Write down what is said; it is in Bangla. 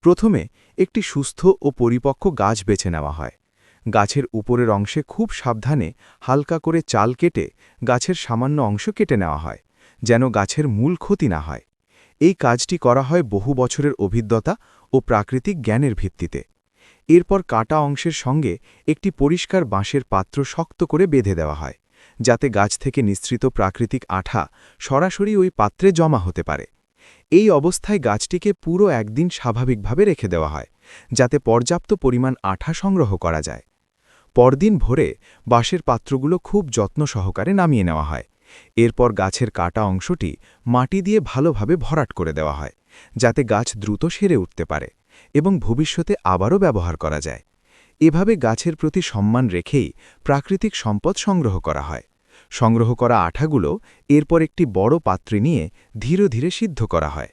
প্রথমে একটি সুস্থ ও পরিপক্ক গাছ বেছে নেওয়া হয়। গাছের উপরের অংশে খুব সাবধানে হালকা করে চাল কেটে গাছের সামান্য অংশ কেটে নেওয়া হয়, যেন গাছের মূল ক্ষতি না হয়। এই কাজটি করা হয় বহু বছরের অভিজ্ঞতা ও প্রাকৃতিক জ্ঞানের ভিত্তিতে। এরপর কাটা অংশের সঙ্গে একটি পরিষ্কার বাঁশের পাত্র শক্ত করে বেঁধে দেওয়া হয়, যাতে গাছ থেকে নিঃসৃত প্রাকৃতিক আঠা সরাসরি ওই পাত্রে জমা হতে পারে। এই অবস্থায় গাছটিকে পুরো একদিন স্বাভাবিকভাবে রেখে দেওয়া হয়, যাতে পর্যাপ্ত পরিমাণ আঠা সংগ্রহ করা যায়। পরদিন ভোরে বাঁশের পাত্রগুলো খুব যত্ন সহকারে নামিয়ে নেওয়া হয়। এরপর গাছের কাটা অংশটি মাটি দিয়ে ভালোভাবে ভরাট করে দেওয়া হয়, যাতে গাছ দ্রুত সেরে উঠতে পারে এবং ভবিষ্যতে আবারও ব্যবহার করা যায়। এভাবে গাছের প্রতি সম্মান রেখেই প্রাকৃতিক সম্পদ সংগ্রহ করা হয়। সংগ্রহ করা আঠাগুলো এরপর একটি বড় পাত্রে নিয়ে ধীরে ধীরে সিদ্ধ করা হয়।